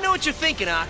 know what you're thinking, Ock.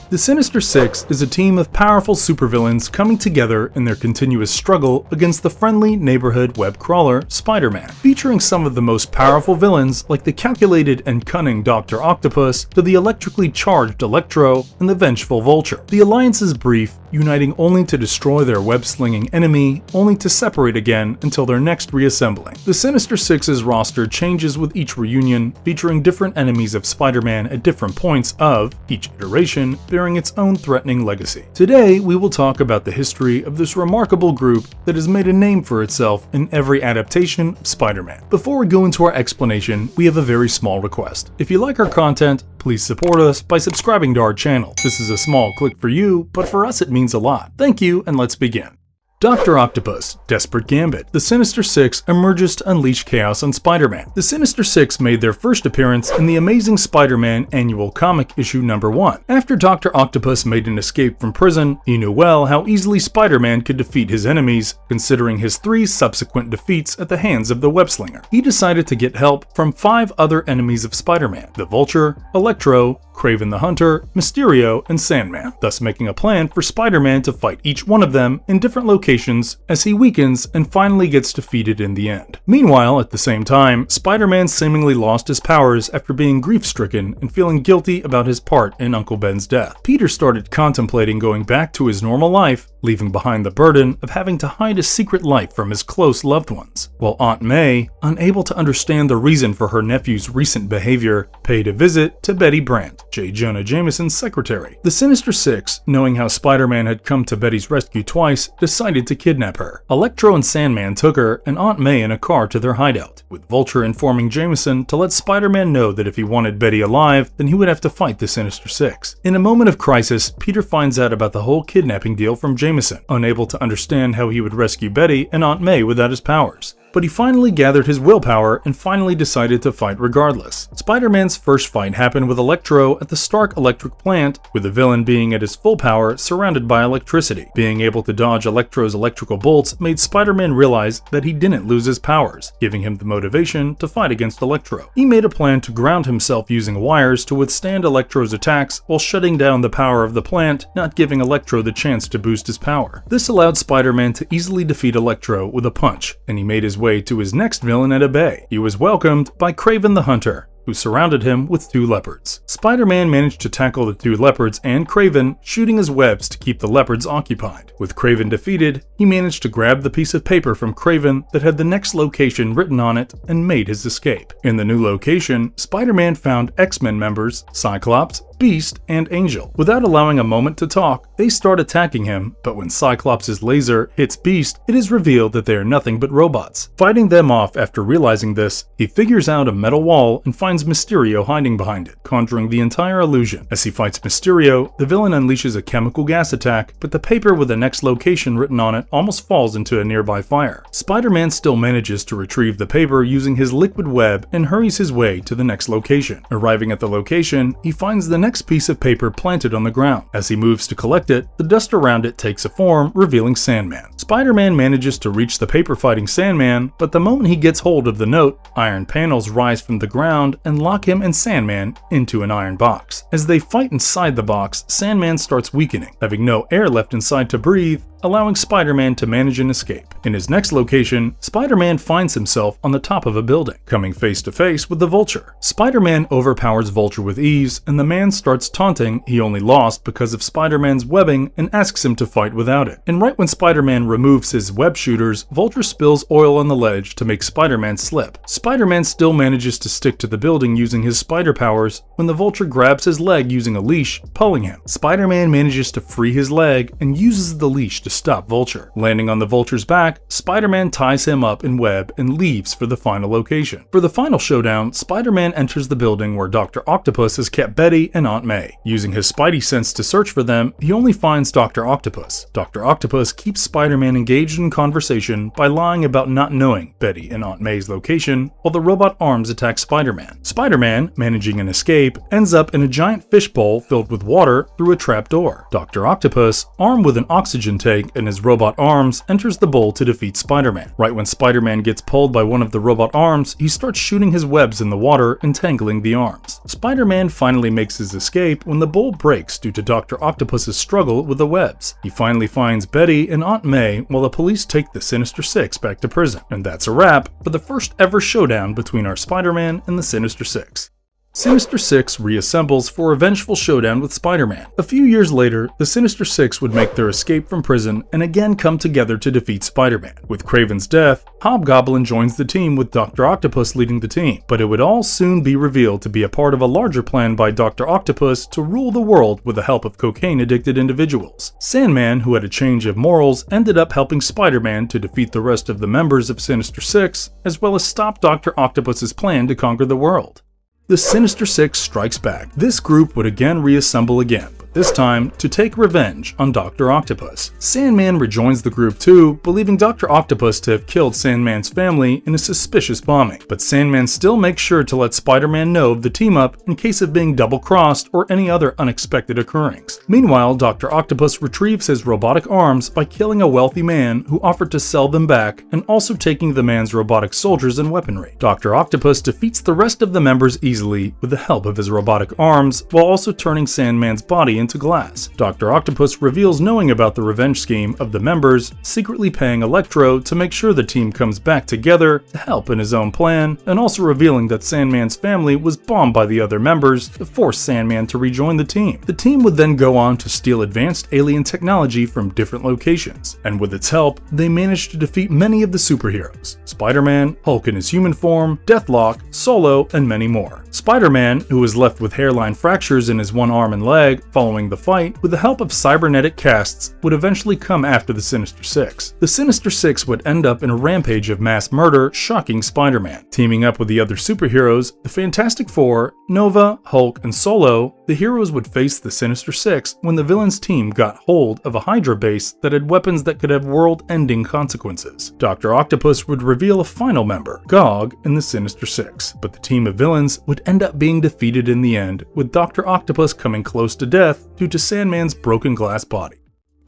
The Sinister Six is a team of powerful supervillains coming together in their continuous struggle against the friendly neighborhood web crawler Spider-Man, featuring some of the most powerful villains like the calculated and cunning Dr. Octopus to the electrically charged Electro and the vengeful Vulture. The alliance is brief, uniting only to destroy their web-slinging enemy, only to separate again until their next reassembling. The Sinister Six's roster changes with each reunion, featuring different enemies of Spider-Man at different points of each iteration, bearing its own threatening legacy. Today, we will talk about the history of this remarkable group that has made a name for itself in every adaptation of Spider-Man. Before we go into our explanation, we have a very small request. If you like our content, please support us by subscribing to our channel. This is a small click for you, but for us it means a lot. Thank you, and let's begin. Dr. Octopus, Desperate Gambit. The Sinister Six emerges to unleash chaos on Spider-Man. The Sinister Six made their first appearance in the Amazing Spider-Man Annual Comic Issue number 1. After Dr. Octopus made an escape from prison, he knew well how easily Spider-Man could defeat his enemies, considering his 3 subsequent defeats at the hands of the web-slinger. He decided to get help from 5 other enemies of Spider-Man: the Vulture, Electro, Kraven the Hunter, Mysterio, and Sandman, thus making a plan for Spider-Man to fight each one of them in different locations as he weakens and finally gets defeated in the end. Meanwhile, at the same time, Spider-Man seemingly lost his powers after being grief-stricken and feeling guilty about his part in Uncle Ben's death. Peter started contemplating going back to his normal life, leaving behind the burden of having to hide his secret life from his close loved ones, while Aunt May, unable to understand the reason for her nephew's recent behavior, paid a visit to Betty Brant, J. Jonah Jameson's secretary. The Sinister Six, knowing how Spider-Man had come to Betty's rescue twice, decided to kidnap her. Electro and Sandman took her and Aunt May in a car to their hideout, with Vulture informing Jameson to let Spider-Man know that if he wanted Betty alive, then he would have to fight the Sinister Six. In a moment of crisis, Peter finds out about the whole kidnapping deal from Jameson, unable to understand how he would rescue Betty and Aunt May without his powers. But he finally gathered his willpower and finally decided to fight regardless. Spider-Man's first fight happened with Electro at the Stark Electric Plant, with the villain being at his full power surrounded by electricity. Being able to dodge Electro's electrical bolts made Spider-Man realize that he didn't lose his powers, giving him the motivation to fight against Electro. He made a plan to ground himself using wires to withstand Electro's attacks while shutting down the power of the plant, not giving Electro the chance to boost his power. This allowed Spider-Man to easily defeat Electro with a punch, and he made his way to his next villain at a bay. He was welcomed by Kraven the Hunter, who surrounded him with 2 leopards. Spider-Man managed to tackle the 2 leopards and Kraven, shooting his webs to keep the leopards occupied. With Kraven defeated, he managed to grab the piece of paper from Kraven that had the next location written on it and made his escape. In the new location, Spider-Man found X-Men members, Cyclops, Beast, and Angel. Without allowing a moment to talk, they start attacking him, but when Cyclops' laser hits Beast, it is revealed that they are nothing but robots. Fighting them off after realizing this, he figures out a metal wall and finds Mysterio hiding behind it, conjuring the entire illusion. As he fights Mysterio, the villain unleashes a chemical gas attack, but the paper with the next location written on it almost falls into a nearby fire. Spider-Man still manages to retrieve the paper using his liquid web and hurries his way to the next location. Arriving at the location, he finds the next piece of paper planted on the ground. As he moves to collect it, the dust around it takes a form, revealing Sandman. Spider-Man manages to reach the paper-fighting Sandman, but the moment he gets hold of the note, iron panels rise from the ground and lock him and Sandman into an iron box. As they fight inside the box, Sandman starts weakening, having no air left inside to breathe, allowing Spider-Man to manage an escape. In his next location, Spider-Man finds himself on the top of a building, coming face to face with the Vulture. Spider-Man overpowers Vulture with ease, and the man starts taunting he only lost because of Spider-Man's webbing and asks him to fight without it. And right when Spider-Man removes his web shooters, Vulture spills oil on the ledge to make Spider-Man slip. Spider-Man still manages to stick to the building using his spider powers when the Vulture grabs his leg using a leash, pulling him. Spider-Man manages to free his leg and uses the leash to stop Vulture. Landing on the Vulture's back, Spider-Man ties him up in web and leaves for the final location. For the final showdown, Spider-Man enters the building where Dr. Octopus has kept Betty and Aunt May. Using his Spidey sense to search for them, he only finds Dr. Octopus. Dr. Octopus keeps Spider-Man engaged in conversation by lying about not knowing Betty and Aunt May's location, while the robot arms attack Spider-Man. Spider-Man, managing an escape, ends up in a giant fishbowl filled with water through a trap door. Dr. Octopus, armed with an oxygen tank, leg and his robot arms, enters the bowl to defeat Spider-Man. Right when Spider-Man gets pulled by one of the robot arms, he starts shooting his webs in the water, entangling the arms. Spider-Man finally makes his escape when the bowl breaks due to Dr. Octopus's struggle with the webs. He finally finds Betty and Aunt May while the police take the Sinister Six back to prison. And that's a wrap for the first ever showdown between our Spider-Man and the Sinister Six. Sinister Six reassembles for a vengeful showdown with Spider-Man. A few years later, the Sinister Six would make their escape from prison and again come together to defeat Spider-Man. With Kraven's death, Hobgoblin joins the team with Dr. Octopus leading the team, but it would all soon be revealed to be a part of a larger plan by Dr. Octopus to rule the world with the help of cocaine-addicted individuals. Sandman, who had a change of morals, ended up helping Spider-Man to defeat the rest of the members of Sinister Six, as well as stop Dr. Octopus's plan to conquer the world. The Sinister Six strikes back. This group would again reassemble again, but this time to take revenge on Dr. Octopus. Sandman rejoins the group too, believing Dr. Octopus to have killed Sandman's family in a suspicious bombing, but Sandman still makes sure to let Spider-Man know of the team-up in case of being double-crossed or any other unexpected occurrence. Meanwhile, Dr. Octopus retrieves his robotic arms by killing a wealthy man who offered to sell them back and also taking the man's robotic soldiers and weaponry. Dr. Octopus defeats the rest of the members easily with the help of his robotic arms, while also turning Sandman's body into glass. Dr. Octopus reveals knowing about the revenge scheme of the members, secretly paying Electro to make sure the team comes back together to help in his own plan, and also revealing that Sandman's family was bombed by the other members to force Sandman to rejoin the team. The team would then go on to steal advanced alien technology from different locations, and with its help, they managed to defeat many of the superheroes: Spider-Man, Hulk in his human form, Deathlock, Solo, and many more. Spider-Man, who was left with hairline fractures in his one arm and leg following the fight, with the help of cybernetic casts, would eventually come after the Sinister Six. The Sinister Six would end up in a rampage of mass murder, shocking Spider-Man. Teaming up with the other superheroes, the Fantastic Four, Nova, Hulk, and Solo, the heroes would face the Sinister Six when the villains' team got hold of a Hydra base that had weapons that could have world-ending consequences. Dr. Octopus would reveal a final member, Gog, in the Sinister Six, but the team of villains would end up being defeated in the end, with Dr. Octopus coming close to death due to Sandman's broken glass body.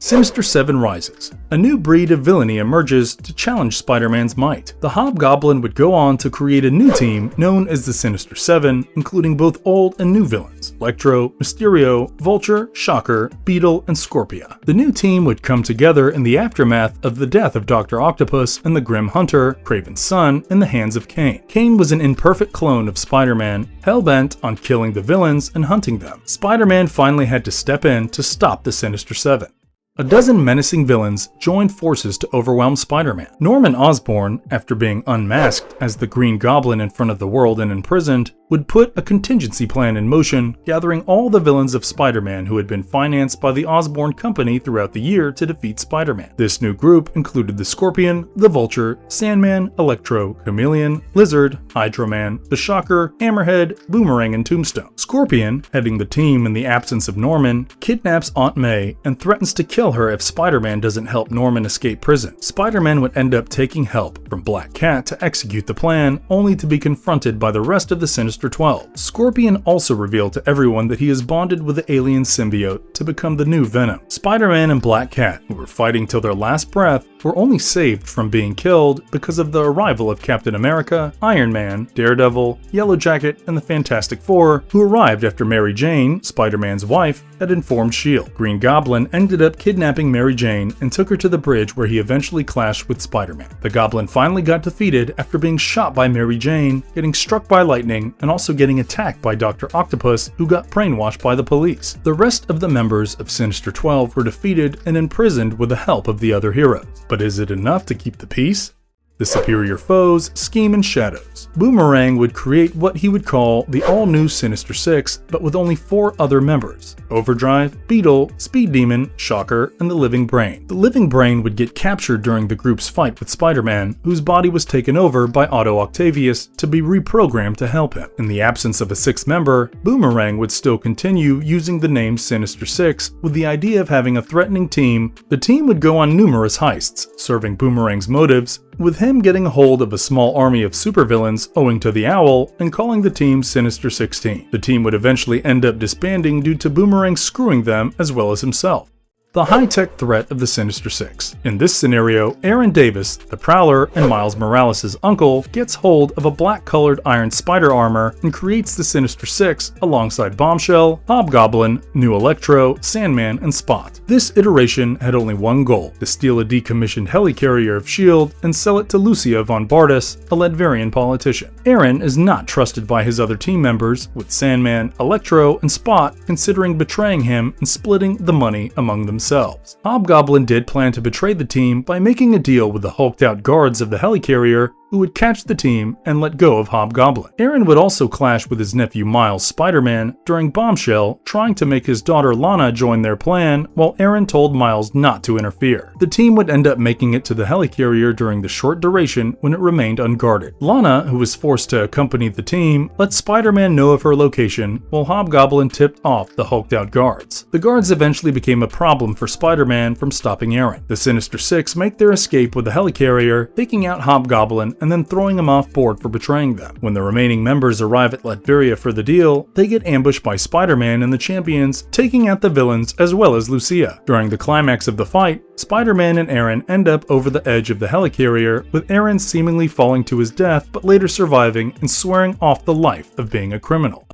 Sinister Seven rises. A new breed of villainy emerges to challenge Spider-Man's might. The Hobgoblin would go on to create a new team known as the Sinister Seven, including both old and new villains: Electro, Mysterio, Vulture, Shocker, Beetle, and Scorpia. The new team would come together in the aftermath of the death of Dr. Octopus and the Grim Hunter, Kraven's son, in the hands of Kane. Kane was an imperfect clone of Spider-Man, hell-bent on killing the villains and hunting them. Spider-Man finally had to step in to stop the Sinister Seven. A dozen menacing villains joined forces to overwhelm Spider-Man. Norman Osborn, after being unmasked as the Green Goblin in front of the world and imprisoned, would put a contingency plan in motion, gathering all the villains of Spider-Man who had been financed by the Osborn Company throughout the year to defeat Spider-Man. This new group included the Scorpion, the Vulture, Sandman, Electro, Chameleon, Lizard, Hydro Man, the Shocker, Hammerhead, Boomerang, and Tombstone. Scorpion, heading the team in the absence of Norman, kidnaps Aunt May and threatens to kill her if Spider-Man doesn't help Norman escape prison. Spider-Man would end up taking help from Black Cat to execute the plan, only to be confronted by the rest of the Sinister 12. Scorpion also revealed to everyone that he is bonded with the alien symbiote to become the new Venom. Spider-Man and Black Cat, who were fighting till their last breath, were only saved from being killed because of the arrival of Captain America, Iron Man, Daredevil, Yellow Jacket, and the Fantastic Four, who arrived after Mary Jane, Spider-Man's wife, had informed S.H.I.E.L.D. Green Goblin ended up kidnapping Mary Jane and took her to the bridge where he eventually clashed with Spider-Man. The Goblin finally got defeated after being shot by Mary Jane, getting struck by lightning, and also getting attacked by Dr. Octopus, who got brainwashed by the police. The rest of the members of Sinister 12 were defeated and imprisoned with the help of the other heroes. But is it enough to keep the peace? The superior foes scheme in shadows. Boomerang would create what he would call the all-new Sinister Six, but with only 4 other members: Overdrive, Beetle, Speed Demon, Shocker, and the Living Brain. The Living Brain would get captured during the group's fight with Spider-Man, whose body was taken over by Otto Octavius to be reprogrammed to help him. In the absence of a 6th member, Boomerang would still continue using the name Sinister Six with the idea of having a threatening team. The team would go on numerous heists, serving Boomerang's motives, with him getting a hold of a small army of supervillains owing to the Owl and calling the team Sinister 16. The team would eventually end up disbanding due to Boomerang screwing them as well as himself. the high-tech threat of the Sinister Six. In this scenario, Aaron Davis, the Prowler and Miles Morales' uncle, gets hold of a black-colored iron spider armor and creates the Sinister Six alongside Bombshell, Hobgoblin, New Electro, Sandman, and Spot. This iteration had only one goal: to steal a decommissioned helicarrier of S.H.I.E.L.D. and sell it to Lucia von Bardas, a Ledverian politician. Aaron is not trusted by his other team members, with Sandman, Electro, and Spot considering betraying him and splitting the money among themselves. Hobgoblin did plan to betray the team by making a deal with the hulked-out guards of the helicarrier, who would catch the team and let go of Hobgoblin. Aaron would also clash with his nephew Miles Spider-Man during Bombshell, trying to make his daughter Lana join their plan, while Aaron told Miles not to interfere. The team would end up making it to the helicarrier during the short duration when it remained unguarded. Lana, who was forced to accompany the team, let Spider-Man know of her location, while Hobgoblin tipped off the hulked-out guards. The guards eventually became a problem for Spider-Man from stopping Aaron. The Sinister Six make their escape with the helicarrier, taking out Hobgoblin and then throwing him off board for betraying them. When the remaining members arrive at Latveria for the deal, they get ambushed by Spider-Man and the Champions, taking out the villains as well as Lucia. During the climax of the fight, Spider-Man and Aaron end up over the edge of the helicarrier, with Aaron seemingly falling to his death but later surviving and swearing off the life of being a criminal.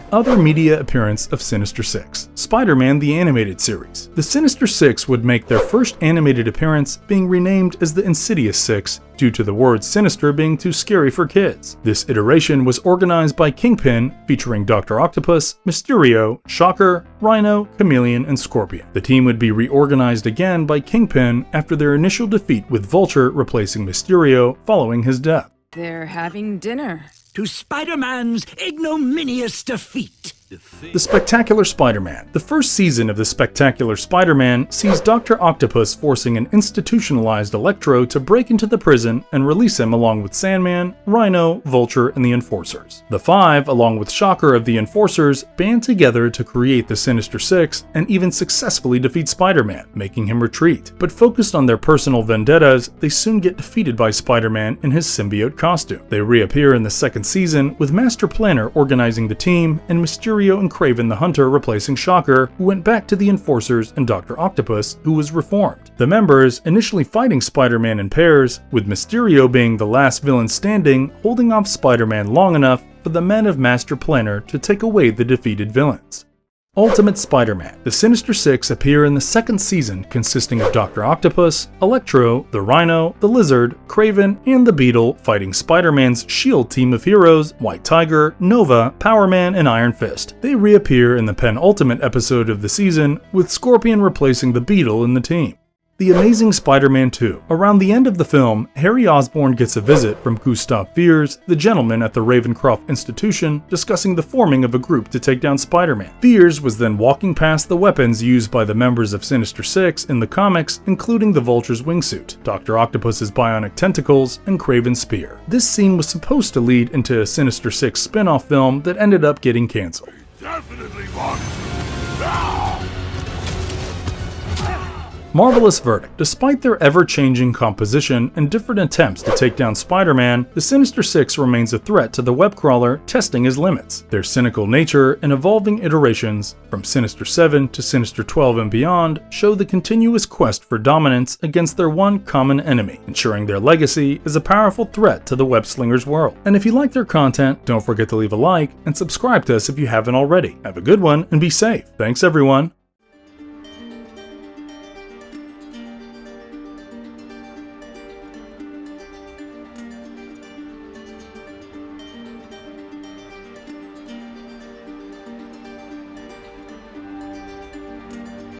Other media appearance of Sinister Six: Spider-Man the Animated Series. The Sinister Six would make their first animated appearance, being renamed as the Insidious Six due to the word sinister being too scary for kids. This iteration was organized by Kingpin, featuring Dr. Octopus, Mysterio, Shocker, Rhino, Chameleon, and Scorpion. The team would be reorganized again by Kingpin after their initial defeat, with Vulture replacing Mysterio following his death. They're having dinner. To Spider-Man's ignominious defeat. The Spectacular Spider-Man. The first season of The Spectacular Spider-Man sees Dr. Octopus forcing an institutionalized Electro to break into the prison and release him along with Sandman, Rhino, Vulture, and the Enforcers. The Five, along with Shocker of the Enforcers, band together to create the Sinister Six and even successfully defeat Spider-Man, making him retreat. But focused on their personal vendettas, they soon get defeated by Spider-Man in his symbiote costume. They reappear in the second season, with Master Planner organizing the team and Mysterio and Kraven the Hunter replacing Shocker, who went back to the Enforcers, and Dr. Octopus, who was reformed. The members initially fighting Spider-Man in pairs, with Mysterio being the last villain standing, holding off Spider-Man long enough for the men of Master Planner to take away the defeated villains. Ultimate Spider-Man. The Sinister Six appear in the second season, consisting of Dr. Octopus, Electro, the Rhino, the Lizard, Kraven, and the Beetle fighting Spider-Man's S.H.I.E.L.D. team of heroes, White Tiger, Nova, Power Man, and Iron Fist. They reappear in the penultimate episode of the season, with Scorpion replacing the Beetle in the team. The Amazing Spider-Man 2. Around the end of the film, Harry Osborn gets a visit from Gustav Fiers, the gentleman at the Ravencroft Institution, discussing the forming of a group to take down Spider-Man. Fiers was then walking past the weapons used by the members of Sinister Six in the comics, including the Vulture's wingsuit, Dr. Octopus's bionic tentacles, and Kraven's spear. This scene was supposed to lead into a Sinister Six spin-off film that ended up getting cancelled. Definitely want Marvelous verdict. Despite their ever-changing composition and different attempts to take down Spider-Man, the Sinister Six remains a threat to the web crawler, testing his limits. Their cynical nature and evolving iterations, from Sinister 7 to Sinister 12 and beyond, show the continuous quest for dominance against their one common enemy, ensuring their legacy is a powerful threat to the web-slingers world. And if you like their content, don't forget to leave a like and subscribe to us if you haven't already. Have a good one and be safe. Thanks everyone.